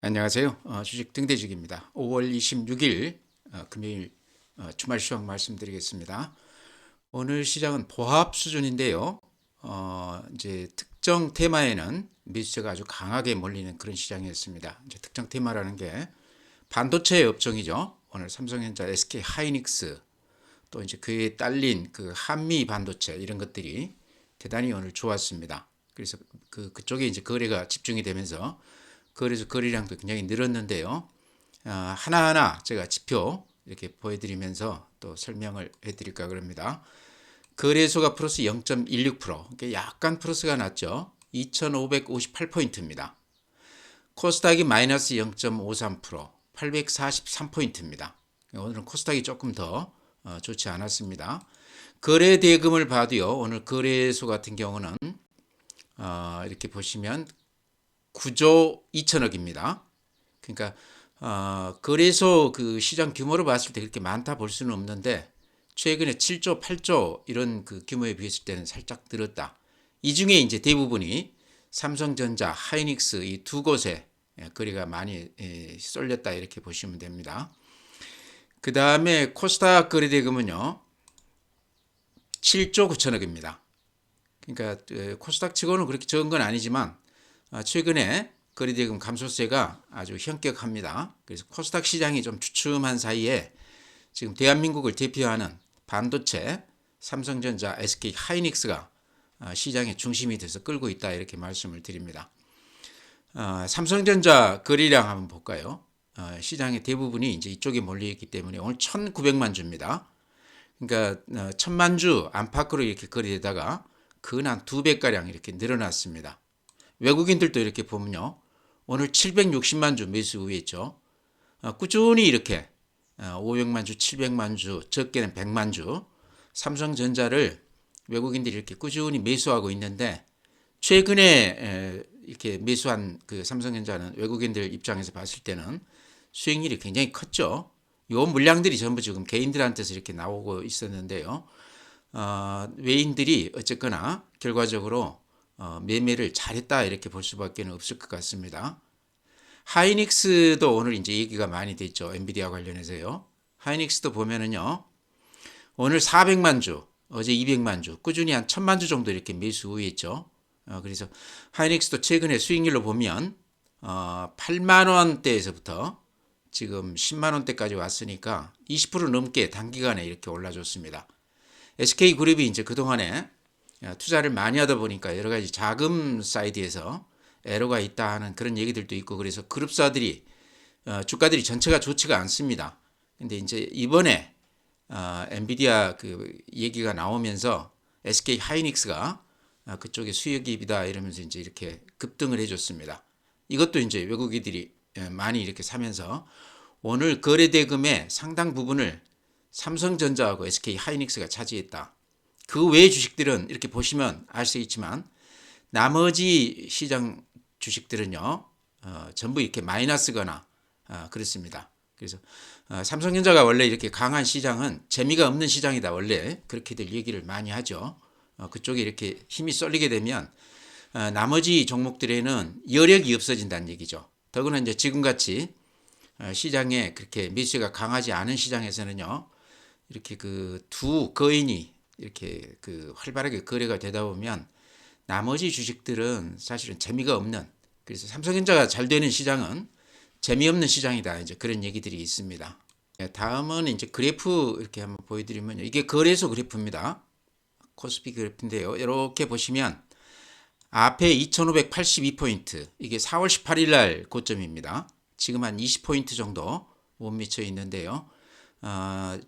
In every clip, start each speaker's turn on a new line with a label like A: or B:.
A: 안녕하세요. 주식 등대직입니다. 5월 26일 금요일 주말 시황 말씀드리겠습니다. 오늘 시장은 보합 수준인데요. 이제 특정 테마에는 매수세가 아주 강하게 몰리는 그런 시장이었습니다. 이제 특정 테마라는 게 반도체 업종이죠. 오늘 삼성전자, SK 하이닉스 또 이제 그에 딸린 그 한미 반도체 이런 것들이 대단히 오늘 좋았습니다. 그래서 그쪽에 이제 거래가 집중이 되면서 그래서 거래량도 굉장히 늘었는데요. 하나하나 제가 지표 이렇게 보여드리면서 또 설명을 해드릴까 그럽니다. 거래소가 플러스 0.16%, 그러니까 약간 플러스가 났죠. 2,558포인트입니다. 코스닥이 마이너스 0.53%, 843포인트입니다. 오늘은 코스닥이 조금 더 좋지 않았습니다. 거래 대금을 봐도요. 오늘 거래소 같은 경우는 이렇게 보시면 9조 2천억입니다. 그러니까 거래소 그 시장 규모로 봤을 때 그렇게 많다 볼 수는 없는데 최근에 7조, 8조 이런 그 규모에 비했을 때는 살짝 늘었다. 이 중에 이제 대부분이 삼성전자, 하이닉스 이 두 곳에 거래가 많이 쏠렸다 이렇게 보시면 됩니다. 그 다음에 코스닥 거래 대금은요 7조 9천억입니다. 그러니까 코스닥 치고는 그렇게 적은 건 아니지만 최근에 거래대금 감소세가 아주 현격합니다. 그래서 코스닥 시장이 좀 주춤한 사이에 지금 대한민국을 대표하는 반도체, 삼성전자, SK 하이닉스가 시장의 중심이 돼서 끌고 있다 이렇게 말씀을 드립니다. 삼성전자 거래량 한번 볼까요? 시장의 대부분이 이제 이쪽에 몰려있기 때문에 오늘 1,900만 주입니다. 그러니까 1,000만 주 안팎으로 이렇게 거래되다가 근 한 2배가량 이렇게 늘어났습니다. 외국인들도 이렇게 보면요. 오늘 760만 주 매수 후에 있죠. 꾸준히 이렇게 500만 주, 700만 주, 적게는 100만 주 삼성전자를 외국인들이 이렇게 꾸준히 매수하고 있는데 최근에 이렇게 매수한 그 삼성전자는 외국인들 입장에서 봤을 때는 수익률이 굉장히 컸죠. 요 물량들이 전부 지금 개인들한테서 이렇게 나오고 있었는데요. 외인들이 어쨌거나 결과적으로 매매를 잘했다 이렇게 볼 수밖에 없을 것 같습니다. 하이닉스도 오늘 이제 얘기가 많이 됐죠. 엔비디아 관련해서요. 하이닉스도 보면은요. 오늘 400만 주, 어제 200만 주, 꾸준히 한 1000만 주 정도 이렇게 매수 후했죠. 그래서 하이닉스도 최근에 수익률로 보면 8만 원대에서부터 지금 10만 원대까지 왔으니까 20% 넘게 단기간에 이렇게 올라줬습니다. SK그룹이 이제 그동안에 투자를 많이 하다 보니까 여러 가지 자금 사이드에서 에러가 있다 하는 그런 얘기들도 있고 그래서 그룹사들이 주가들이 전체가 좋지가 않습니다. 근데 이제 이번에 엔비디아 그 얘기가 나오면서 SK 하이닉스가 그쪽에 수익입이다 이러면서 이제 이렇게 급등을 해줬습니다. 이것도 이제 외국인들이 많이 이렇게 사면서 오늘 거래 대금의 상당 부분을 삼성전자하고 SK 하이닉스가 차지했다. 그 외의 주식들은 이렇게 보시면 알 수 있지만 나머지 시장 주식들은요 전부 이렇게 마이너스거나 그렇습니다. 그래서 삼성전자가 원래 이렇게 강한 시장은 재미가 없는 시장이다 원래 그렇게들 얘기를 많이 하죠. 그쪽에 이렇게 힘이 쏠리게 되면 나머지 종목들에는 여력이 없어진다는 얘기죠. 더구나 이제 지금같이 시장에 그렇게 매수가 강하지 않은 시장에서는요 이렇게 그 두 거인이 이렇게 그 활발하게 거래가 되다 보면 나머지 주식들은 사실은 재미가 없는 그래서 삼성전자가 잘 되는 시장은 재미없는 시장이다 이제 그런 얘기들이 있습니다. 다음은 이제 그래프 이렇게 한번 보여드리면 이게 거래소 그래프입니다. 코스피 그래프인데요. 이렇게 보시면 앞에 2582포인트 이게 4월 18일 날 고점입니다. 지금 한 20포인트 정도 못 미쳐 있는데요.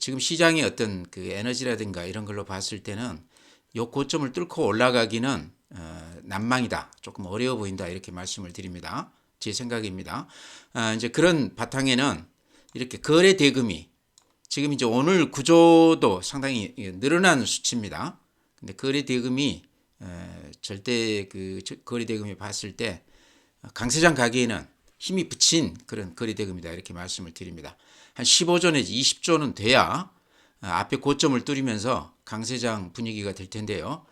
A: 지금 시장의 어떤 그 에너지라든가 이런 걸로 봤을 때는 이 고점을 뚫고 올라가기는 난망이다. 조금 어려워 보인다. 이렇게 말씀을 드립니다. 제 생각입니다. 이제 그런 바탕에는 이렇게 거래 대금이 지금 이제 오늘 구조도 상당히 늘어난 수치입니다. 근데 거래 대금이 절대 그 거래 대금이 봤을 때 강세장 가기에는 힘이 붙인 그런 거래 대금이다. 이렇게 말씀을 드립니다. 한 15조 내지 20조는 돼야 앞에 고점을 뚫으면서 강세장 분위기가 될 텐데요.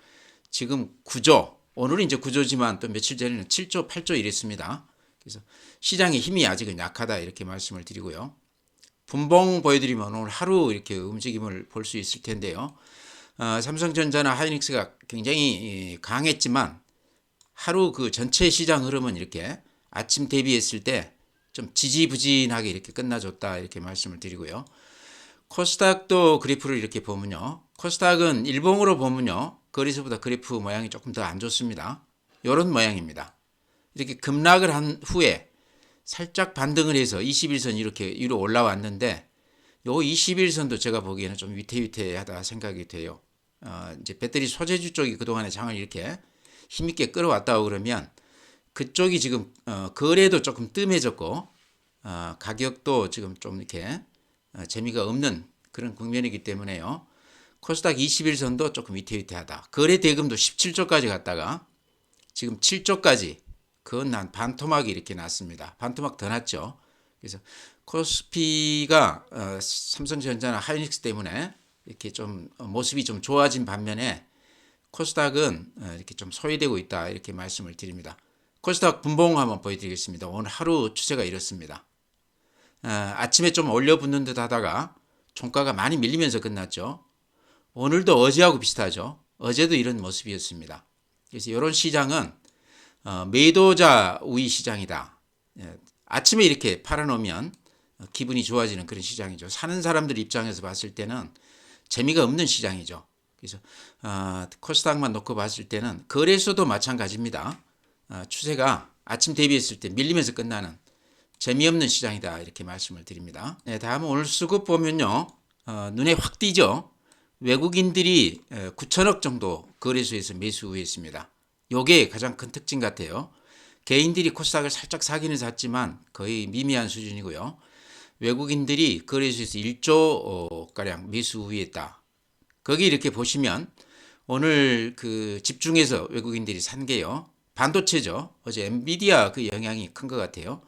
A: 지금 9조, 오늘은 이제 9조지만 또 며칠 전에는 7조, 8조 이랬습니다. 그래서 시장의 힘이 아직은 약하다 이렇게 말씀을 드리고요. 분봉 보여드리면 오늘 하루 이렇게 움직임을 볼 수 있을 텐데요. 삼성전자나 하이닉스가 굉장히 강했지만 하루 그 전체 시장 흐름은 이렇게 아침 대비했을 때 좀 지지부진하게 이렇게 끝나줬다 이렇게 말씀을 드리고요. 코스닥도 그래프를 이렇게 보면요. 코스닥은 일봉으로 보면요. 거래소보다 그래프 모양이 조금 더 안 좋습니다. 이런 모양입니다. 이렇게 급락을 한 후에 살짝 반등을 해서 21선 이렇게 위로 올라왔는데 요 21선도 제가 보기에는 좀 위태위태하다 생각이 돼요. 이제 배터리 소재주 쪽이 그동안에 장을 이렇게 힘있게 끌어왔다고 그러면 그쪽이 지금 거래도 조금 뜸해졌고 가격도 지금 좀 이렇게 재미가 없는 그런 국면이기 때문에요. 코스닥 21선도 조금 위태위태하다. 거래 대금도 17조까지 갔다가 지금 7조까지 그건 한 반토막이 이렇게 났습니다. 반토막 더 났죠. 그래서 코스피가 삼성전자나 하이닉스 때문에 이렇게 좀 모습이 좀 좋아진 반면에 코스닥은 이렇게 좀 소외되고 있다 이렇게 말씀을 드립니다. 코스닥 분봉 한번 보여드리겠습니다. 오늘 하루 추세가 이렇습니다. 아침에 좀 올려붙는 듯 하다가 종가가 많이 밀리면서 끝났죠. 오늘도 어제하고 비슷하죠. 어제도 이런 모습이었습니다. 그래서 이런 시장은 매도자 우위 시장이다. 아침에 이렇게 팔아놓으면 기분이 좋아지는 그런 시장이죠. 사는 사람들 입장에서 봤을 때는 재미가 없는 시장이죠. 그래서 코스닥만 놓고 봤을 때는 거래소도 마찬가지입니다. 추세가 아침 대비했을 때 밀리면서 끝나는 재미없는 시장이다 이렇게 말씀을 드립니다. 네, 다음은 오늘 수급 보면요. 눈에 확 띄죠. 외국인들이 9천억 정도 거래소에서 매수 후했습니다. 요게 가장 큰 특징 같아요. 개인들이 코스닥을 살짝 사기는 샀지만 거의 미미한 수준이고요. 외국인들이 거래소에서 1조 가량 매수 후했다. 거기 이렇게 보시면 오늘 그 집중해서 외국인들이 산 게요. 반도체죠. 어제 엔비디아 그 영향이 큰 것 같아요.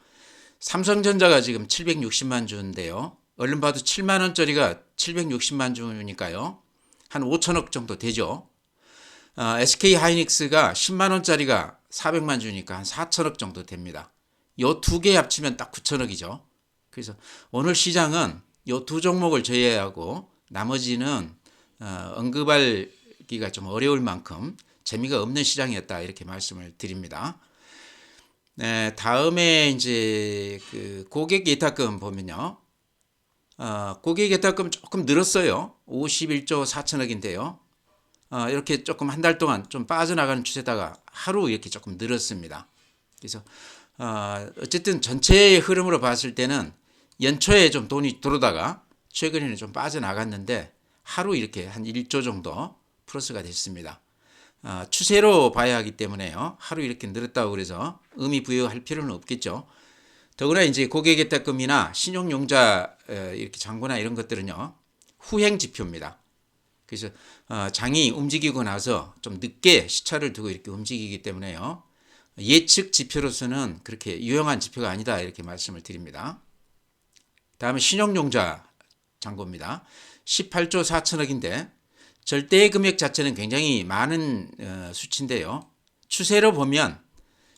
A: 삼성전자가 지금 760만 주인데요. 얼른 봐도 7만 원짜리가 760만 주니까요. 한 5천억 정도 되죠. SK 하이닉스가 10만 원짜리가 400만 주니까 한 4천억 정도 됩니다. 요 두 개 합치면 딱 9천억이죠. 그래서 오늘 시장은 요 두 종목을 제외하고 나머지는 언급하기가 좀 어려울 만큼 재미가 없는 시장이었다 이렇게 말씀을 드립니다. 네, 다음에 이제 그 고객 예탁금 보면요. 고객 예탁금 조금 늘었어요. 51조 4천억인데요. 이렇게 조금 한 달 동안 좀 빠져나가는 추세다가 하루 이렇게 조금 늘었습니다. 그래서 어쨌든 전체의 흐름으로 봤을 때는 연초에 좀 돈이 들어오다가 최근에는 좀 빠져나갔는데 하루 이렇게 한 1조 정도 플러스가 됐습니다. 추세로 봐야 하기 때문에요. 하루 이렇게 늘었다고 그래서 의미 부여할 필요는 없겠죠. 더구나 이제 고객 예탁금이나 신용용자 이렇게 잔고나 이런 것들은요. 후행 지표입니다. 그래서 장이 움직이고 나서 좀 늦게 시차를 두고 이렇게 움직이기 때문에요. 예측 지표로서는 그렇게 유용한 지표가 아니다 이렇게 말씀을 드립니다. 다음에 신용용자 잔고입니다. 18조 4천억인데 절대 금액 자체는 굉장히 많은 수치인데요. 추세로 보면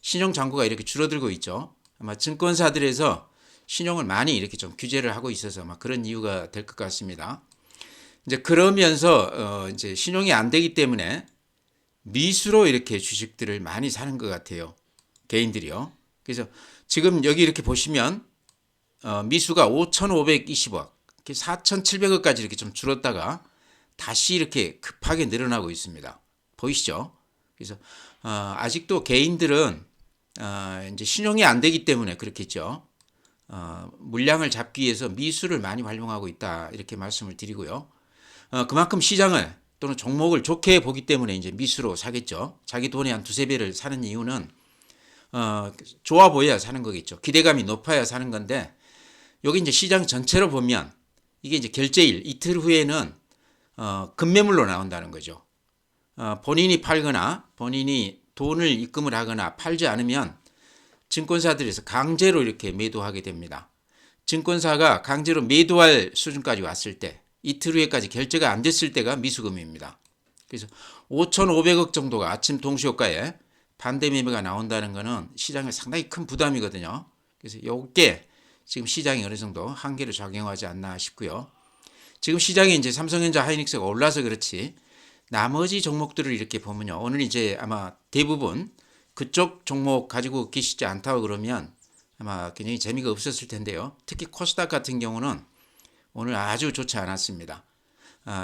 A: 신용 잔고가 이렇게 줄어들고 있죠. 아마 증권사들에서 신용을 많이 이렇게 좀 규제를 하고 있어서 아마 그런 이유가 될 것 같습니다. 이제 그러면서 이제 신용이 안 되기 때문에 미수로 이렇게 주식들을 많이 사는 것 같아요. 개인들이요. 그래서 지금 여기 이렇게 보시면 미수가 5,520억, 4,700억까지 이렇게 좀 줄었다가 다시 이렇게 급하게 늘어나고 있습니다. 보이시죠? 그래서 아직도 개인들은 이제 신용이 안 되기 때문에 그렇겠죠. 물량을 잡기 위해서 미수를 많이 활용하고 있다 이렇게 말씀을 드리고요. 그만큼 시장을 또는 종목을 좋게 보기 때문에 이제 미수로 사겠죠. 자기 돈의 한 두세 배를 사는 이유는 좋아 보여야 사는 거겠죠. 기대감이 높아야 사는 건데 여기 이제 시장 전체로 보면 이게 이제 결제일 이틀 후에는 급매물로 나온다는 거죠. 본인이 팔거나 본인이 돈을 입금을 하거나 팔지 않으면 증권사들에서 강제로 이렇게 매도하게 됩니다. 증권사가 강제로 매도할 수준까지 왔을 때 이틀 후에까지 결제가 안 됐을 때가 미수금입니다. 그래서 5,500억 정도가 아침 동시효과에 반대 매매가 나온다는 것은 시장에 상당히 큰 부담이거든요. 그래서 이게 지금 시장이 어느 정도 한계를 작용하지 않나 싶고요. 지금 시장에 이제 삼성전자, 하이닉스가 올라서 그렇지 나머지 종목들을 이렇게 보면요. 오늘 이제 아마 대부분 그쪽 종목 가지고 계시지 않다고 그러면 아마 굉장히 재미가 없었을 텐데요. 특히 코스닥 같은 경우는 오늘 아주 좋지 않았습니다.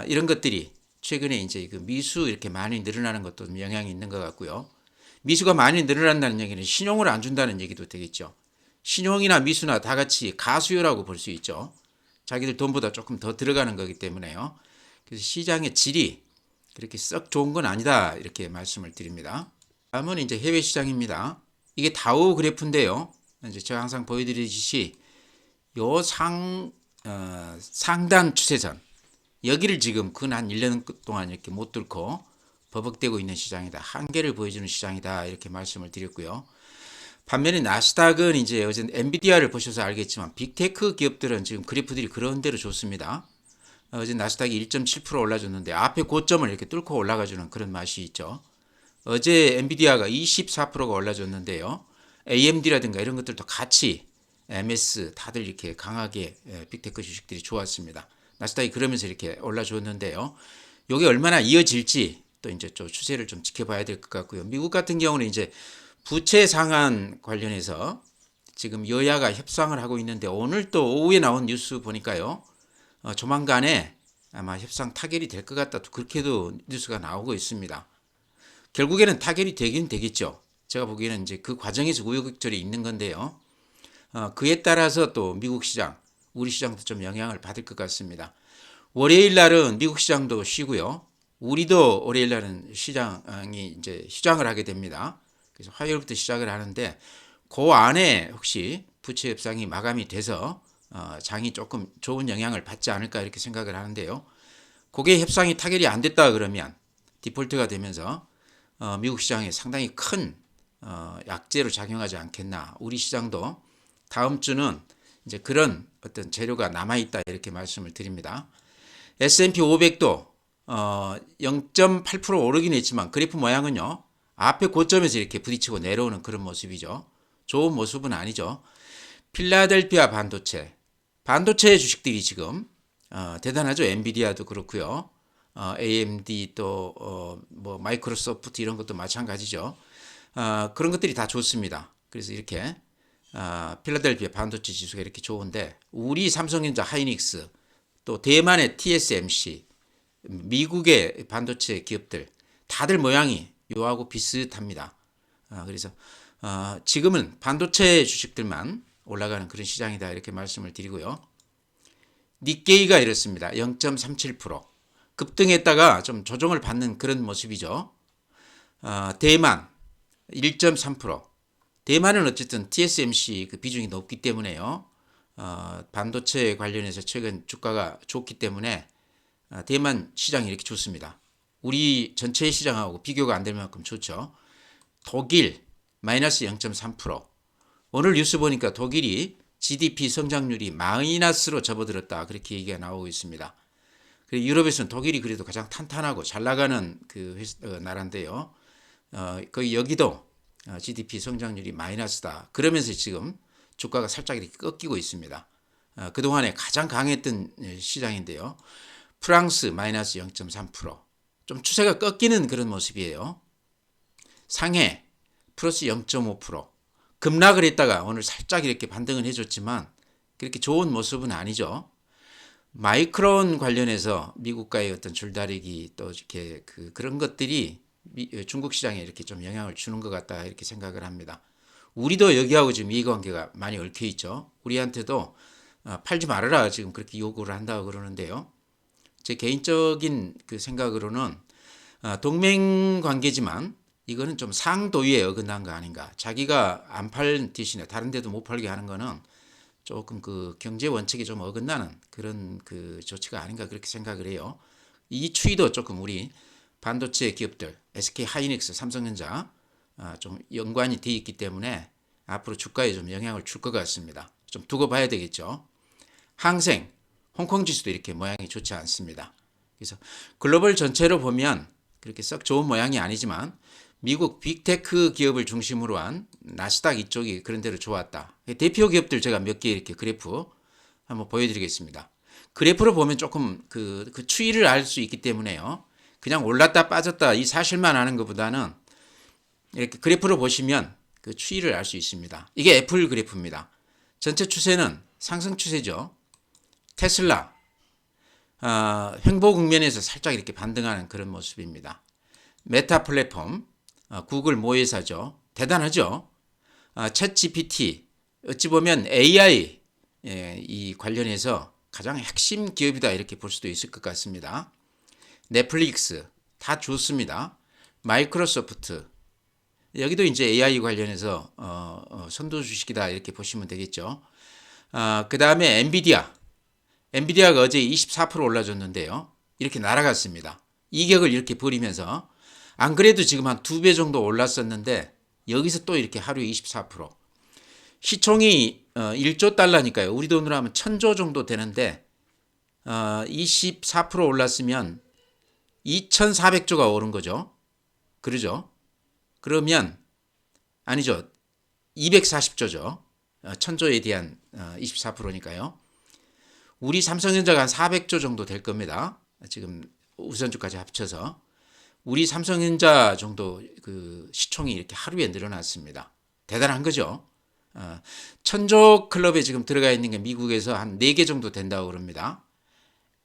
A: 이런 것들이 최근에 이제 그 미수 이렇게 많이 늘어나는 것도 영향이 있는 것 같고요. 미수가 많이 늘어난다는 얘기는 신용을 안 준다는 얘기도 되겠죠. 신용이나 미수나 다 같이 가수요라고 볼 수 있죠. 자기들 돈보다 조금 더 들어가는 거기 때문에요. 그래서 시장의 질이 그렇게 썩 좋은 건 아니다 이렇게 말씀을 드립니다. 다음은 이제 해외 시장입니다. 이게 다우 그래프인데요. 이제 제가 항상 보여드리듯이 요 상단 추세선 여기를 지금 근 한 1년 동안 이렇게 못 뚫고 버벅대고 있는 시장이다. 한계를 보여주는 시장이다. 이렇게 말씀을 드렸고요. 반면에 나스닥은 이제 어제 엔비디아를 보셔서 알겠지만 빅테크 기업들은 지금 그래프들이 그런 대로 좋습니다. 어제 나스닥이 1.7% 올라줬는데 앞에 고점을 이렇게 뚫고 올라가주는 그런 맛이 있죠. 어제 엔비디아가 24%가 올라줬는데요. AMD라든가 이런 것들도 같이 MS 다들 이렇게 강하게 빅테크 주식들이 좋았습니다. 나스닥이 그러면서 이렇게 올라줬는데요. 이게 얼마나 이어질지 또 이제 좀 추세를 좀 지켜봐야 될 것 같고요. 미국 같은 경우는 이제 부채 상한 관련해서 지금 여야가 협상을 하고 있는데 오늘 또 오후에 나온 뉴스 보니까요. 조만간에 아마 협상 타결이 될 것 같다. 그렇게도 뉴스가 나오고 있습니다. 결국에는 타결이 되긴 되겠죠. 제가 보기에는 이제 그 과정에서 우여곡절이 있는 건데요. 그에 따라서 또 미국 시장, 우리 시장도 좀 영향을 받을 것 같습니다. 월요일 날은 미국 시장도 쉬고요. 우리도 월요일 날은 시장이 이제 휴장을 하게 됩니다. 그래서 화요일부터 시작을 하는데 그 안에 혹시 부채 협상이 마감이 돼서 장이 조금 좋은 영향을 받지 않을까 이렇게 생각을 하는데요. 그게 협상이 타결이 안 됐다 그러면 디폴트가 되면서 미국 시장에 상당히 큰 약재로 작용하지 않겠나. 우리 시장도 다음 주는 이제 그런 어떤 재료가 남아있다 이렇게 말씀을 드립니다. S&P 500도 0.8% 오르긴 했지만 그래프 모양은요. 앞에 고점에서 이렇게 부딪히고 내려오는 그런 모습이죠. 좋은 모습은 아니죠. 필라델피아 반도체 주식들이 지금 대단하죠. 엔비디아도 그렇고요. AMD 또 뭐 마이크로소프트 이런 것도 마찬가지죠. 그런 것들이 다 좋습니다. 그래서 이렇게 필라델피아 반도체 지수가 이렇게 좋은데 우리 삼성전자 하이닉스 또 대만의 TSMC 미국의 반도체 기업들 다들 모양이 요하고 비슷합니다. 그래서 지금은 반도체 주식들만 올라가는 그런 시장이다 이렇게 말씀을 드리고요. 니케이가 이렇습니다. 0.37% 급등했다가 좀 조정을 받는 그런 모습이죠. 대만 1.3% 대만은 어쨌든 TSMC 그 비중이 높기 때문에요. 반도체 관련해서 최근 주가가 좋기 때문에 대만 시장이 이렇게 좋습니다. 우리 전체 시장하고 비교가 안 될 만큼 좋죠. 독일 마이너스 0.3% 오늘 뉴스 보니까 독일이 GDP 성장률이 마이너스로 접어들었다 그렇게 얘기가 나오고 있습니다. 유럽에서는 독일이 그래도 가장 탄탄하고 잘 나가는 그 나라인데요. 거의 여기도 GDP 성장률이 마이너스다. 그러면서 지금 주가가 살짝 이렇게 꺾이고 있습니다. 그동안에 가장 강했던 시장인데요. 프랑스 마이너스 0.3%좀 추세가 꺾이는 그런 모습이에요. 상해 플러스 0.5% 급락을 했다가 오늘 살짝 이렇게 반등을 해줬지만 그렇게 좋은 모습은 아니죠. 마이크론 관련해서 미국과의 어떤 줄다리기 또 이렇게 그런 것들이 중국 시장에 이렇게 좀 영향을 주는 것 같다 이렇게 생각을 합니다. 우리도 여기하고 지금 이해관계가 많이 얽혀 있죠. 우리한테도 팔지 말아라 지금 그렇게 요구를 한다고 그러는데요. 제 개인적인 그 생각으로는 동맹 관계지만 이거는 좀 상도위에 어긋난 거 아닌가. 자기가 안 팔 대신에 다른 데도 못 팔게 하는 거는 조금 그 경제 원칙에 좀 어긋나는 그런 그 조치가 아닌가 그렇게 생각을 해요. 이 추이도 조금 우리 반도체 기업들 SK 하이닉스, 삼성전자 좀 연관이 돼 있기 때문에 앞으로 주가에 좀 영향을 줄 것 같습니다. 좀 두고 봐야 되겠죠. 항생, 홍콩 지수도 이렇게 모양이 좋지 않습니다. 그래서 글로벌 전체로 보면 그렇게 썩 좋은 모양이 아니지만 미국 빅테크 기업을 중심으로 한 나스닥 이쪽이 그런 대로 좋았다. 대표 기업들 제가 몇 개 이렇게 그래프 한번 보여드리겠습니다. 그래프로 보면 조금 그 추이를 알 수 있기 때문에요. 그냥 올랐다 빠졌다 이 사실만 아는 것보다는 이렇게 그래프로 보시면 그 추이를 알 수 있습니다. 이게 애플 그래프입니다. 전체 추세는 상승 추세죠. 테슬라 횡보 국면에서 살짝 이렇게 반등하는 그런 모습입니다. 메타 플랫폼 구글 모회사죠. 대단하죠. 챗 GPT 어찌 보면 AI 이 관련해서 가장 핵심 기업이다 이렇게 볼 수도 있을 것 같습니다. 넷플릭스 다 좋습니다. 마이크로소프트 여기도 이제 AI 관련해서 선도 주식이다 이렇게 보시면 되겠죠. 그 다음에 엔비디아가 어제 24% 올라줬는데요. 이렇게 날아갔습니다. 이격을 이렇게 버리면서 안 그래도 지금 한 2배 정도 올랐었는데 여기서 또 이렇게 하루에 24% 시총이 1조 달러니까요. 우리 돈으로 하면 1000조 정도 되는데 24% 올랐으면 2400조가 오른 거죠. 그러죠? 그러면 아니죠. 240조죠. 1000조에 대한 24%니까요. 우리 삼성전자가 한 400조 정도 될 겁니다. 지금 우선주까지 합쳐서 우리 삼성전자 정도 그 시총이 이렇게 하루에 늘어났습니다. 대단한 거죠. 1000조 클럽에 지금 들어가 있는 게 미국에서 한 4개 정도 된다고 그럽니다.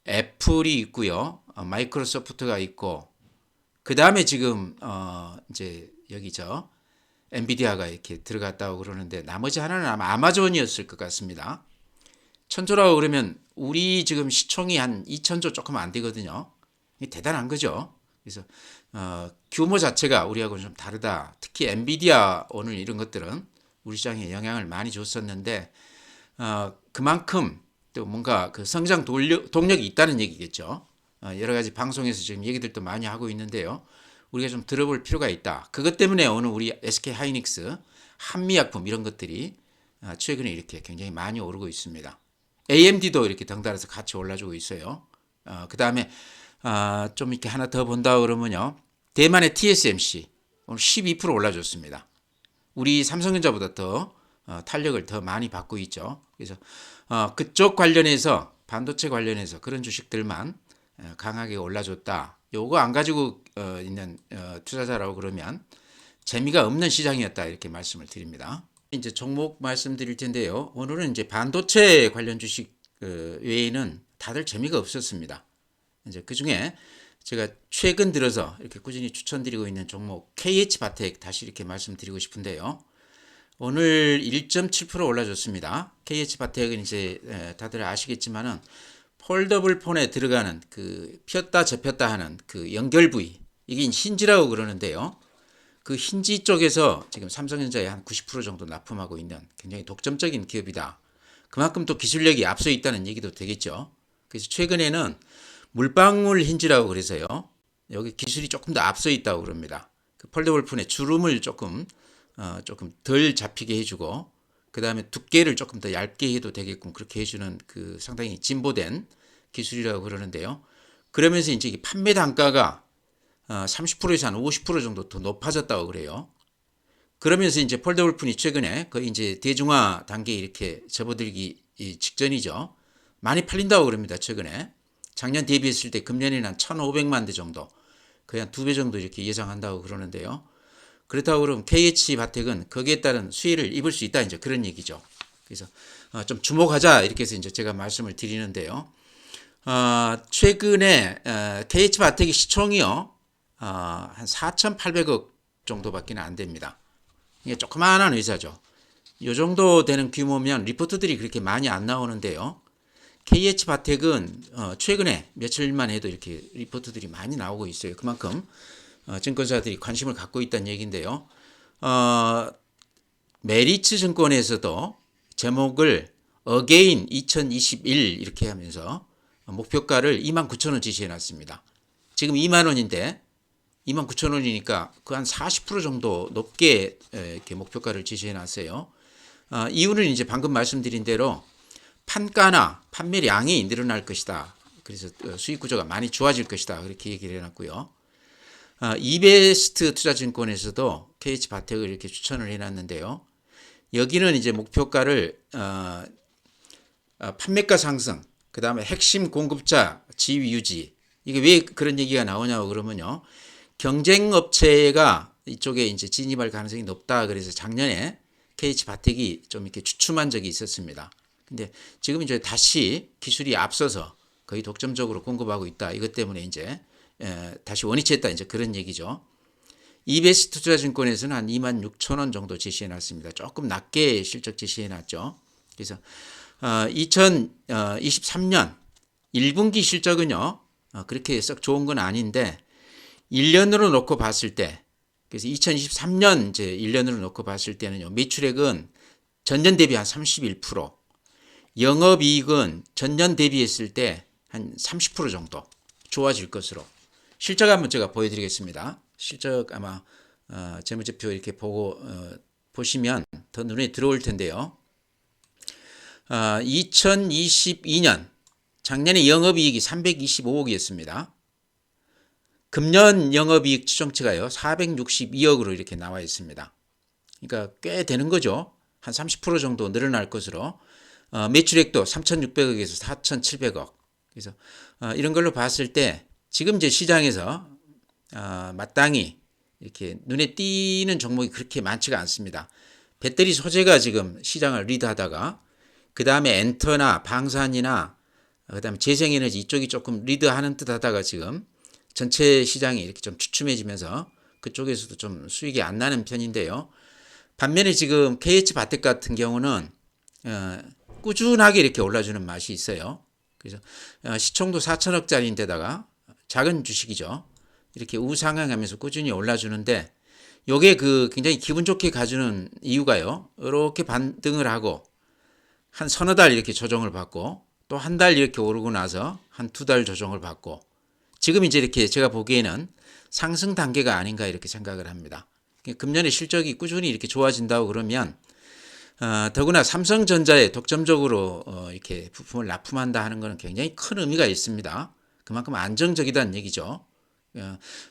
A: 애플이 있고요. 마이크로소프트가 있고 그 다음에 지금 이제 여기죠. 엔비디아가 이렇게 들어갔다고 그러는데 나머지 하나는 아마 아마존이었을 것 같습니다. 1000조라고 그러면 우리 지금 시총이 한 2000조 조금 안 되거든요. 대단한 거죠. 그래서 규모 자체가 우리하고는 좀 다르다. 특히 엔비디아 오늘 이런 것들은 우리 시장에 영향을 많이 줬었는데 그만큼 또 뭔가 그 성장 동력이 있다는 얘기겠죠. 여러 가지 방송에서 지금 얘기들도 많이 하고 있는데요. 우리가 좀 들어볼 필요가 있다. 그것 때문에 오늘 우리 SK 하이닉스, 한미약품 이런 것들이 최근에 이렇게 굉장히 많이 오르고 있습니다. AMD도 이렇게 덩달아서 같이 올라주고 있어요. 그 다음에 좀 이렇게 하나 더 본다 그러면요. 대만의 TSMC 오늘 12% 올라줬습니다. 우리 삼성전자보다 더 탄력을 더 많이 받고 있죠. 그래서 그쪽 관련해서 반도체 관련해서 그런 주식들만 강하게 올라줬다. 요거 안 가지고 있는 투자자라고 그러면 재미가 없는 시장이었다 이렇게 말씀을 드립니다. 이제 종목 말씀드릴 텐데요. 오늘은 이제 반도체 관련 주식 외에는 다들 재미가 없었습니다. 이제 그 중에 제가 최근 들어서 이렇게 꾸준히 추천드리고 있는 종목 KH바텍 다시 이렇게 말씀드리고 싶은데요. 오늘 1.7% 올라줬습니다. KH바텍은 이제 다들 아시겠지만은 폴더블 폰에 들어가는 그 폈다 접혔다 하는 그 연결 부위 이게 힌지라고 그러는데요. 그 힌지 쪽에서 지금 삼성전자에 한 90% 정도 납품하고 있는 굉장히 독점적인 기업이다. 그만큼 또 기술력이 앞서 있다는 얘기도 되겠죠. 그래서 최근에는 물방울 힌지라고 그래서요. 여기 기술이 조금 더 앞서 있다고 그럽니다. 그 폴더블 폰의 주름을 조금 덜 잡히게 해주고 그 다음에 두께를 조금 더 얇게 해도 되게끔 그렇게 해주는 그 상당히 진보된 기술이라고 그러는데요. 그러면서 이제 판매 단가가 30%에서 한 50% 정도 더 높아졌다고 그래요. 그러면서 이제 폴더블 폰이 최근에 거의 이제 대중화 단계에 이렇게 접어들기 직전이죠. 많이 팔린다고 그럽니다. 최근에. 작년 대비했을 때 금년에는 한 1,500만 대 정도, 거의 한 2배 정도 이렇게 예상한다고 그러는데요. 그렇다고 그러면 KH바텍은 거기에 따른 수혜를 입을 수 있다 이제 그런 얘기죠. 그래서 좀 주목하자 이렇게 해서 이제 제가 말씀을 드리는데요. 최근에 KH바텍의 시총이요 한 4,800억 정도밖에 안 됩니다. 이게 조그마한 회사죠. 이 정도 되는 규모면 리포트들이 그렇게 많이 안 나오는데요. KH바텍은 최근에 며칠만 해도 이렇게 리포트들이 많이 나오고 있어요. 그만큼 증권사들이 관심을 갖고 있다는 얘기인데요. 메리츠 증권에서도 제목을 Again 2021 이렇게 하면서 목표가를 29,000원 지시해 놨습니다. 지금 20,000원인데 29,000원이니까 그 한 40% 정도 높게 이렇게 목표가를 지시해 놨어요. 이유는 이제 방금 말씀드린 대로 판가나 판매량이 늘어날 것이다. 그래서 수익 구조가 많이 좋아질 것이다. 그렇게 얘기를 해놨고요. 이베스트 투자증권에서도 KH바텍을 이렇게 추천을 해놨는데요. 여기는 이제 목표가를 판매가 상승, 그 다음에 핵심 공급자 지위 유지. 이게 왜 그런 얘기가 나오냐고 그러면요. 경쟁 업체가 이쪽에 이제 진입할 가능성이 높다. 그래서 작년에 KH바텍이 좀 이렇게 주춤한 적이 있었습니다. 근데 지금 이제 다시 기술이 앞서서 거의 독점적으로 공급하고 있다. 이것 때문에 이제 다시 원위치했다. 이제 그런 얘기죠. 이베스트 투자증권에서는 한 26,000원 정도 제시해 놨습니다. 조금 낮게 실적 제시해 놨죠. 그래서 2023년 1분기 실적은요. 그렇게 썩 좋은 건 아닌데 1년으로 놓고 봤을 때, 그래서 2023년 이제 1년으로 놓고 봤을 때는요. 매출액은 전년 대비 한 31%, 영업이익은 전년 대비했을 때 한 30% 정도 좋아질 것으로. 실적 한번 제가 보여드리겠습니다. 실적 아마 재무제표 이렇게 보고 보시면 더 눈에 들어올 텐데요. 2022년 작년에 영업이익이 325억이었습니다. 금년 영업이익 추정치가요 462억으로 이렇게 나와 있습니다. 그러니까 꽤 되는 거죠. 한 30% 정도 늘어날 것으로. 매출액도 3,600억에서 4,700억. 그래서 이런 걸로 봤을 때 지금 이제 시장에서 마땅히 이렇게 눈에 띄는 종목이 그렇게 많지가 않습니다. 배터리 소재가 지금 시장을 리드하다가 그 다음에 엔터나 방산이나 그 다음에 재생에너지 이쪽이 조금 리드하는 듯하다가 지금 전체 시장이 이렇게 좀 주춤해지면서 그쪽에서도 좀 수익이 안 나는 편인데요. 반면에 지금 KH바텍 같은 경우는 꾸준하게 이렇게 올라주는 맛이 있어요. 그래서 시총도 4천억짜리인데다가 작은 주식이죠. 이렇게 우상향하면서 꾸준히 올라주는데 요게 그 굉장히 기분 좋게 가주는 이유가요. 이렇게 반등을 하고 한 서너 달 이렇게 조정을 받고 또 한 달 이렇게 오르고 나서 한 두 달 조정을 받고 지금 이제 이렇게 제가 보기에는 상승 단계가 아닌가 이렇게 생각을 합니다. 금년에 실적이 꾸준히 이렇게 좋아진다고 그러면 더구나 삼성전자에 독점적으로 이렇게 부품을 납품한다 하는 것은 굉장히 큰 의미가 있습니다. 그만큼 안정적이다는 얘기죠.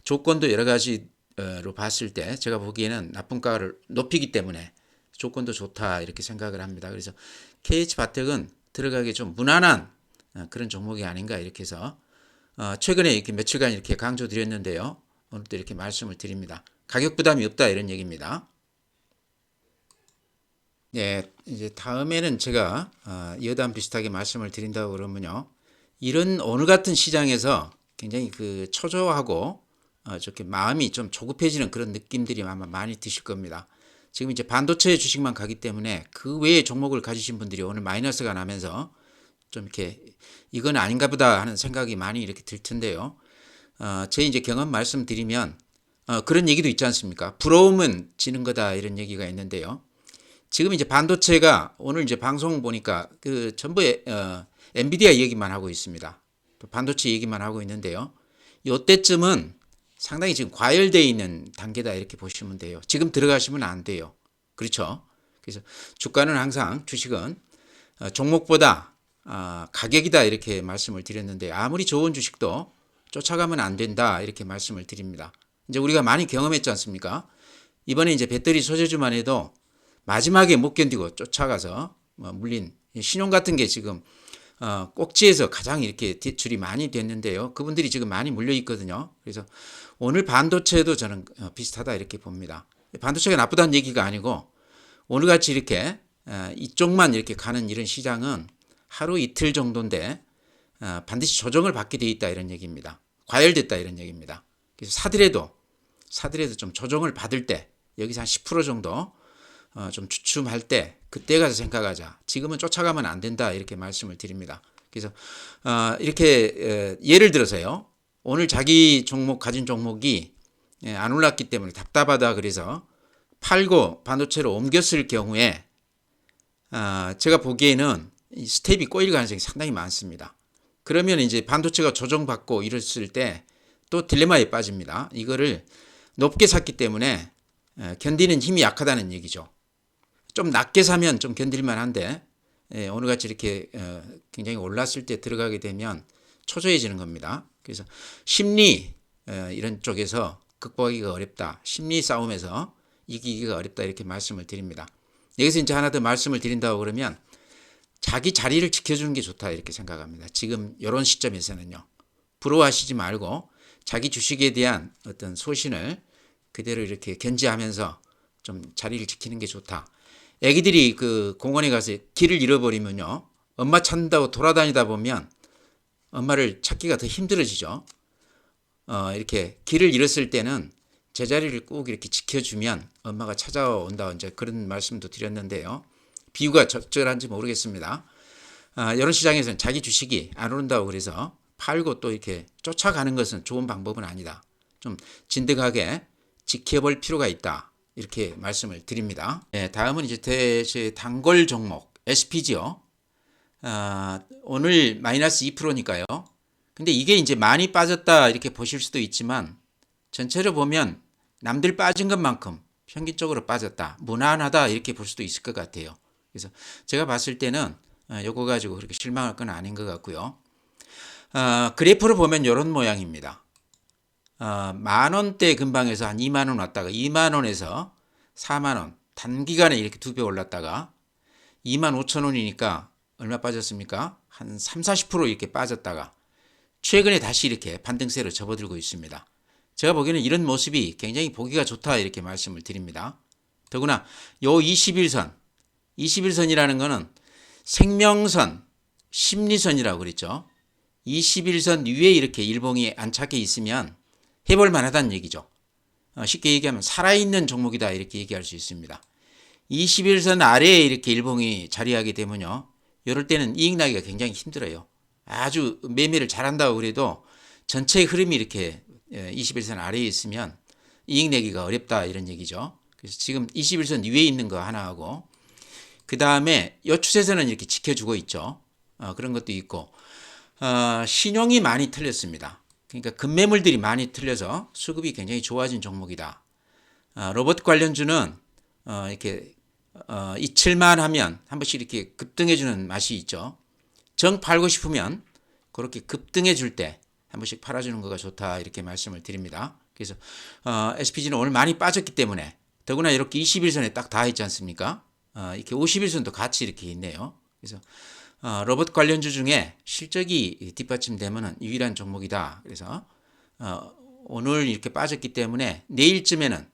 A: 조건도 여러 가지로 봤을 때 제가 보기에는 납품가를 높이기 때문에 조건도 좋다 이렇게 생각을 합니다. 그래서 KH바텍은 들어가기 좀 무난한 그런 종목이 아닌가 이렇게 해서 최근에 이렇게 며칠간 이렇게 강조드렸는데요. 오늘도 이렇게 말씀을 드립니다. 가격 부담이 없다 이런 얘기입니다. 네, 이제 다음에는 제가 이어담 비슷하게 말씀을 드린다고 그러면요. 이런 오늘 같은 시장에서 굉장히 그 초조하고 저렇게 마음이 좀 조급해지는 그런 느낌들이 아마 많이 드실 겁니다. 지금 이제 반도체 주식만 가기 때문에 그 외의 종목을 가지신 분들이 오늘 마이너스가 나면서 좀 이렇게 이건 아닌가 보다 하는 생각이 많이 이렇게 들 텐데요. 제 이제 경험 말씀드리면 그런 얘기도 있지 않습니까? 부러움은 지는 거다 이런 얘기가 있는데요. 지금 이제 반도체가 오늘 이제 방송 보니까 그 전부 엔비디아 얘기만 하고 있습니다. 반도체 얘기만 하고 있는데요. 이때쯤은 상당히 지금 과열되어 있는 단계다 이렇게 보시면 돼요. 지금 들어가시면 안 돼요. 그렇죠? 그래서 주가는 항상 주식은 종목보다 가격이다 이렇게 말씀을 드렸는데 아무리 좋은 주식도 쫓아가면 안 된다 이렇게 말씀을 드립니다. 이제 우리가 많이 경험했지 않습니까? 이번에 이제 배터리 소재주만 해도 마지막에 못 견디고 쫓아가서 물린 신용 같은 게 지금 꼭지에서 가장 이렇게 대출이 많이 됐는데요. 그분들이 지금 많이 물려 있거든요. 그래서 오늘 반도체도 저는 비슷하다 이렇게 봅니다. 반도체가 나쁘다는 얘기가 아니고 오늘 같이 이렇게 이쪽만 이렇게 가는 이런 시장은 하루 이틀 정도인데 반드시 조정을 받게 돼 있다 이런 얘기입니다. 과열됐다 이런 얘기입니다. 그래서 사들여도 좀 조정을 받을 때 여기서 한 10% 정도 좀 주춤할 때 그때 가서 생각하자. 지금은 쫓아가면 안 된다 이렇게 말씀을 드립니다. 그래서 이렇게 예를 들어서요. 오늘 자기 종목 가진 종목이 안 올랐기 때문에 답답하다 그래서 팔고 반도체로 옮겼을 경우에 제가 보기에는 이 스텝이 꼬일 가능성이 상당히 많습니다. 그러면 이제 반도체가 조정받고 이랬을 때 또 딜레마에 빠집니다. 이거를 높게 샀기 때문에 견디는 힘이 약하다는 얘기죠. 좀 낮게 사면 좀 견딜만 한데 오늘같이 이렇게 굉장히 올랐을 때 들어가게 되면 초조해지는 겁니다. 그래서 심리 이런 쪽에서 극복하기가 어렵다. 심리 싸움에서 이기기가 어렵다. 이렇게 말씀을 드립니다. 여기서 이제 하나 더 말씀을 드린다고 그러면 자기 자리를 지켜주는 게 좋다. 이렇게 생각합니다. 지금 이런 시점에서는요. 부러워하시지 말고 자기 주식에 대한 어떤 소신을 그대로 이렇게 견지하면서 좀 자리를 지키는 게 좋다. 애기들이 그 공원에 가서 길을 잃어버리면요. 엄마 찾는다고 돌아다니다 보면 엄마를 찾기가 더 힘들어지죠. 이렇게 길을 잃었을 때는 제자리를 꼭 이렇게 지켜주면 엄마가 찾아온다. 이제 그런 말씀도 드렸는데요. 비유가 적절한지 모르겠습니다. 이런 시장에서는 자기 주식이 안 오른다고 그래서 팔고 또 이렇게 쫓아가는 것은 좋은 방법은 아니다. 좀 진득하게 지켜볼 필요가 있다. 이렇게 말씀을 드립니다. 네, 다음은 이제 제 단골 종목 SPG요. 오늘 마이너스 2%니까요. 근데 이게 이제 많이 빠졌다 이렇게 보실 수도 있지만 전체로 보면 남들 빠진 것만큼 평균적으로 빠졌다. 무난하다 이렇게 볼 수도 있을 것 같아요. 그래서 제가 봤을 때는 요거 가지고 그렇게 실망할 건 아닌 것 같고요. 그래프를 보면 이런 모양입니다. 만 원대 근방에서 한 2만 원 왔다가 2만 원에서 4만 원 단기간에 이렇게 2배 올랐다가 2만 5천 원이니까 얼마 빠졌습니까? 한 3, 40% 이렇게 빠졌다가 최근에 다시 이렇게 반등세로 접어들고 있습니다. 제가 보기에는 이런 모습이 굉장히 보기가 좋다 이렇게 말씀을 드립니다. 더구나 요 21선이라는 거는 생명선, 심리선이라고 그랬죠. 21선 위에 이렇게 일봉이 안착해 있으면 해볼 만하다는 얘기죠. 쉽게 얘기하면 살아있는 종목이다 이렇게 얘기할 수 있습니다. 21선 아래에 이렇게 일봉이 자리하게 되면요. 이럴 때는 이익 나기가 굉장히 힘들어요. 아주 매매를 잘한다고 그래도 전체의 흐름이 이렇게 21선 아래에 있으면 이익 내기가 어렵다 이런 얘기죠. 그래서 지금 21선 위에 있는 거 하나하고 그 다음에 이 추세선은 이렇게 지켜주고 있죠. 그런 것도 있고 신용이 많이 틀렸습니다. 그러니까 급매물들이 많이 틀려서 수급이 굉장히 좋아진 종목이다. 로봇 관련주는 이렇게 이칠만 하면 한 번씩 이렇게 급등해주는 맛이 있죠. 정 팔고 싶으면 그렇게 급등해 줄 때 한 번씩 팔아주는 거가 좋다 이렇게 말씀을 드립니다. 그래서 SPG는 오늘 많이 빠졌기 때문에 더구나 이렇게 21선에 딱 닿아 있지 않습니까? 이렇게 51선도 같이 이렇게 있네요. 그래서 로봇 관련주 중에 실적이 뒷받침되면 유일한 종목이다. 그래서 오늘 이렇게 빠졌기 때문에 내일쯤에는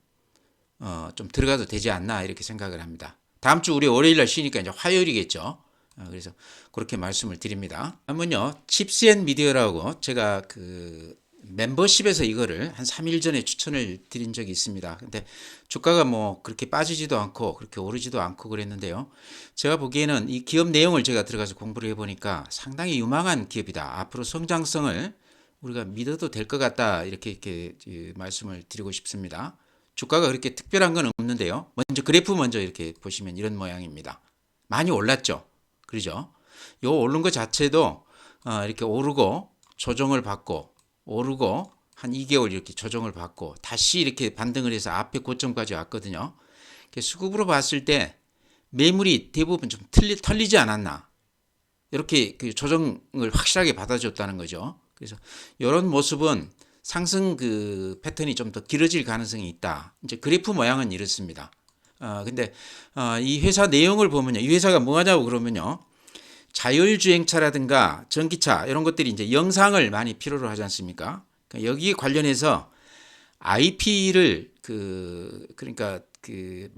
A: 좀 들어가도 되지 않나 이렇게 생각을 합니다. 다음 주 우리 월요일 날 쉬니까 이제 화요일이겠죠. 그래서 그렇게 말씀을 드립니다. 다음은요, 칩스앤미디어라고 제가 그 멤버십에서 이거를 한 3일 전에 추천을 드린 적이 있습니다. 근데 주가가 뭐 그렇게 빠지지도 않고 그렇게 오르지도 않고 그랬는데요. 제가 보기에는 이 기업 내용을 제가 들어가서 공부를 해보니까 상당히 유망한 기업이다. 앞으로 성장성을 우리가 믿어도 될 것 같다. 이렇게 말씀을 드리고 싶습니다. 주가가 그렇게 특별한 건 없는데요. 먼저 그래프 먼저 이렇게 보시면 이런 모양입니다. 많이 올랐죠. 그러죠. 요 오른 것 자체도 이렇게 오르고 조정을 받고 오르고 한 2개월 이렇게 조정을 받고 다시 이렇게 반등을 해서 앞에 고점까지 왔거든요. 수급으로 봤을 때 매물이 대부분 좀 털리지 않았나. 이렇게 그 조정을 확실하게 받아줬다는 거죠. 그래서 이런 모습은 상승 그 패턴이 좀 더 길어질 가능성이 있다. 이제 그래프 모양은 이렇습니다. 근데 이 회사 내용을 보면요. 이 회사가 뭐 하냐고 그러면요. 자율주행차라든가 전기차 이런 것들이 이제 영상을 많이 필요로 하지 않습니까? 그러니까 여기에 관련해서 IP를 그러니까 그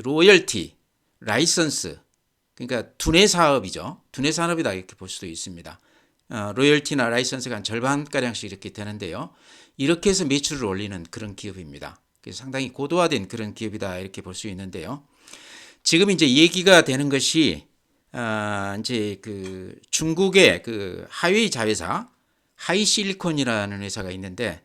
A: 로열티, 라이선스 그러니까 두뇌 사업이죠. 두뇌 산업이다 이렇게 볼 수도 있습니다. 로열티나 라이선스가 한 절반가량씩 이렇게 되는데요. 이렇게 해서 매출을 올리는 그런 기업입니다. 그래서 상당히 고도화된 그런 기업이다 이렇게 볼 수 있는데요. 지금 이제 얘기가 되는 것이 이제 그 중국의 그 하웨이 자회사 하이실리콘이라는 회사가 있는데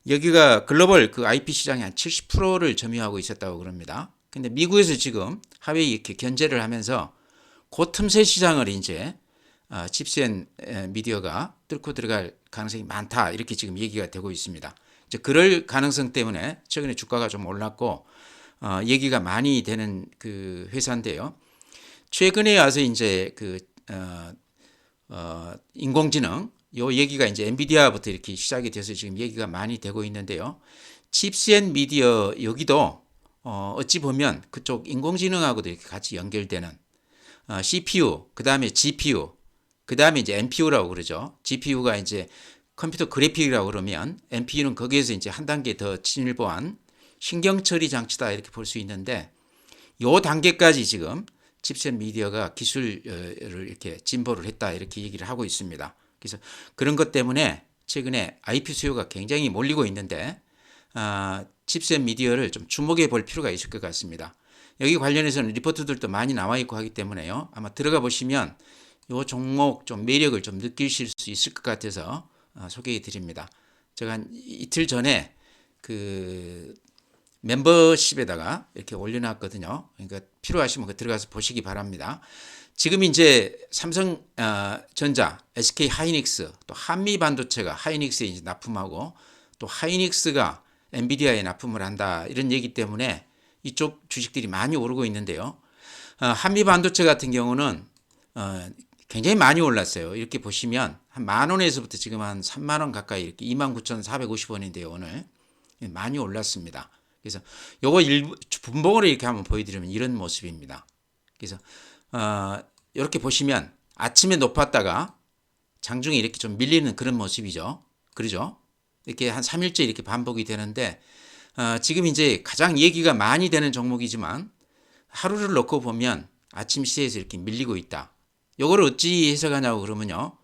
A: 여기가 글로벌 그 IP 시장의 한 70%를 점유하고 있었다고 그럽니다. 근데 미국에서 지금 하웨이 이렇게 견제를 하면서 그 틈새 시장을 이제 칩스앤미디어가 뚫고 들어갈 가능성이 많다 이렇게 지금 얘기가 되고 있습니다. 이제 그럴 가능성 때문에 최근에 주가가 좀 올랐고 얘기가 많이 되는 그 회사인데요. 최근에 와서 이제 그 인공지능 요 얘기가 이제 엔비디아부터 이렇게 시작이 돼서 지금 얘기가 많이 되고 있는데요. 칩스 앤 미디어 여기도 어찌 보면 그쪽 인공지능하고도 이렇게 같이 연결되는 CPU, 그 다음에 GPU, 그 다음에 이제 NPU라고 그러죠. GPU가 이제 컴퓨터 그래픽이라고 그러면 NPU는 거기에서 이제 한 단계 더 진일보한 신경 처리 장치다 이렇게 볼 수 있는데 요 단계까지 지금 칩스 앤 미디어가 기술을 이렇게 진보를 했다 이렇게 얘기를 하고 있습니다. 그래서 그런 것 때문에 최근에 IP 수요가 굉장히 몰리고 있는데 칩스 앤 미디어를 좀 주목해 볼 필요가 있을 것 같습니다. 여기 관련해서는 리포트들도 많이 나와 있고 하기 때문에요. 아마 들어가 보시면 이 종목 좀 매력을 좀 느끼실 수 있을 것 같아서 소개해 드립니다. 제가 한 이틀 전에 그 멤버십에다가 이렇게 올려놨거든요. 그러니까 필요하시면 들어가서 보시기 바랍니다. 지금 이제 삼성전자, SK 하이닉스, 또 한미 반도체가 하이닉스에 이제 납품하고 또 하이닉스가 엔비디아에 납품을 한다 이런 얘기 때문에 이쪽 주식들이 많이 오르고 있는데요. 한미 반도체 같은 경우는 굉장히 많이 올랐어요. 이렇게 보시면 한 10,000원에서부터 지금 한 30,000원 가까이 이렇게 29,450원인데요. 오늘 많이 올랐습니다. 그래서 요거 일부 분봉으로 이렇게 한번 보여드리면 이런 모습입니다. 그래서 이렇게 보시면 아침에 높았다가 장중에 이렇게 좀 밀리는 그런 모습이죠. 그러죠? 이렇게 한 3일째 이렇게 반복이 되는데 지금 이제 가장 얘기가 많이 되는 종목이지만 하루를 놓고 보면 아침 시세에서 이렇게 밀리고 있다. 요거를 어찌 해석하냐고 그러면요.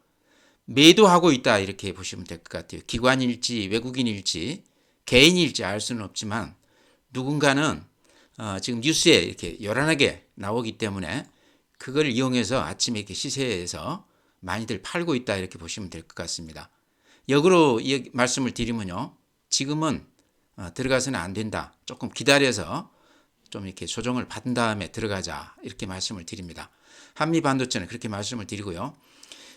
A: 매도하고 있다 이렇게 보시면 될 것 같아요. 기관일지 외국인일지 개인일지 알 수는 없지만 누군가는 지금 뉴스에 이렇게 요란하게 나오기 때문에 그걸 이용해서 아침에 이렇게 시세에서 많이들 팔고 있다 이렇게 보시면 될 것 같습니다. 역으로 말씀을 드리면요. 지금은 들어가서는 안 된다. 조금 기다려서 좀 이렇게 조정을 받은 다음에 들어가자 이렇게 말씀을 드립니다. 한미 반도체는 그렇게 말씀을 드리고요.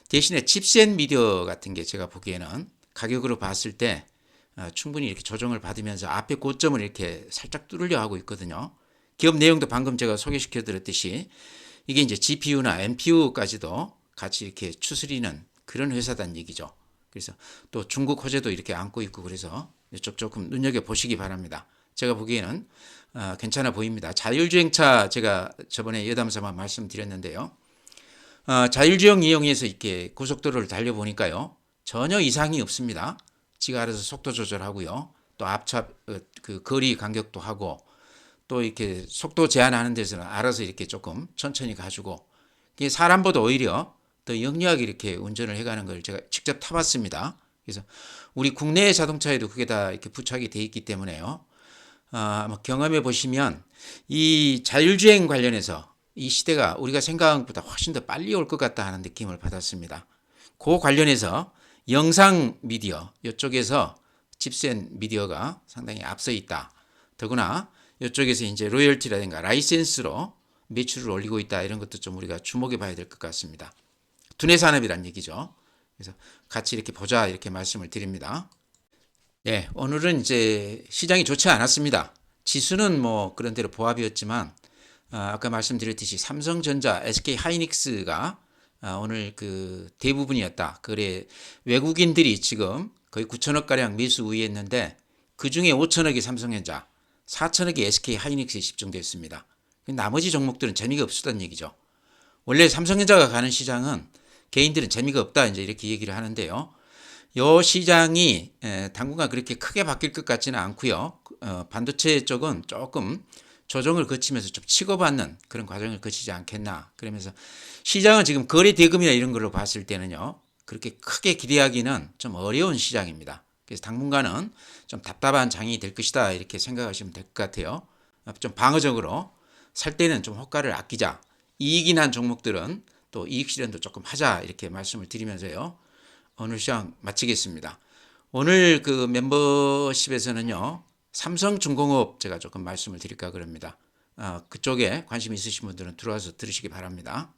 A: 대신에 칩스 앤 미디어 같은 게 제가 보기에는 가격으로 봤을 때 충분히 이렇게 조정을 받으면서 앞에 고점을 이렇게 살짝 뚫으려 하고 있거든요. 기업 내용도 방금 제가 소개시켜 드렸듯이 이게 이제 GPU나 NPU까지도 같이 이렇게 추스리는 그런 회사단 얘기죠. 그래서 또 중국 호재도 이렇게 안고 있고 그래서 이쪽 조금 눈여겨 보시기 바랍니다. 제가 보기에는 괜찮아 보입니다. 자율주행차 제가 저번에 여담사만 말씀드렸는데요. 자율주행 이용해서 이렇게 고속도로를 달려보니까요. 전혀 이상이 없습니다. 지가 알아서 속도 조절하고요. 또 앞차 그 거리 간격도 하고 또 이렇게 속도 제한하는 데서는 알아서 이렇게 조금 천천히 가지고 사람보다 오히려 더 영리하게 이렇게 운전을 해가는 걸 제가 직접 타봤습니다. 그래서 우리 국내 자동차에도 그게 다 이렇게 부착이 돼 있기 때문에요. 경험해 보시면 이 자율주행 관련해서 이 시대가 우리가 생각한 것보다 훨씬 더 빨리 올 것 같다 하는 느낌을 받았습니다. 그 관련해서 영상 미디어 이쪽에서 칩스 앤 미디어가 상당히 앞서 있다. 더구나 이쪽에서 이제 로열티라든가 라이센스로 매출을 올리고 있다. 이런 것도 좀 우리가 주목해 봐야 될 것 같습니다. 두뇌 산업이란 얘기죠. 그래서 같이 이렇게 보자 이렇게 말씀을 드립니다. 네, 오늘은 이제 시장이 좋지 않았습니다. 지수는 뭐 그런 대로 보합이었지만 아까 말씀드렸듯이 삼성전자, SK 하이닉스가 오늘 그 대부분이었다. 그래 외국인들이 지금 거의 9천억 가량 매수 우위했는데 그 중에 5천억이 삼성전자, 4천억이 SK 하이닉스에 집중됐습니다. 나머지 종목들은 재미가 없었다는 얘기죠. 원래 삼성전자가 가는 시장은 개인들은 재미가 없다 이제 이렇게 얘기를 하는데요. 이 시장이 당분간 그렇게 크게 바뀔 것 같지는 않고요. 반도체 쪽은 조금 조정을 거치면서 좀 치고받는 그런 과정을 거치지 않겠나. 그러면서 시장은 지금 거래 대금이나 이런 걸로 봤을 때는요. 그렇게 크게 기대하기는 좀 어려운 시장입니다. 그래서 당분간은 좀 답답한 장이 될 것이다 이렇게 생각하시면 될 것 같아요. 좀 방어적으로 살 때는 좀 호가를 아끼자. 이익이 난 종목들은 또 이익 실현도 조금 하자 이렇게 말씀을 드리면서요. 오늘 시장 마치겠습니다. 오늘 그 멤버십에서는요. 삼성중공업 제가 조금 말씀을 드릴까 그럽니다. 그쪽에 관심 있으신 분들은 들어와서 들으시기 바랍니다.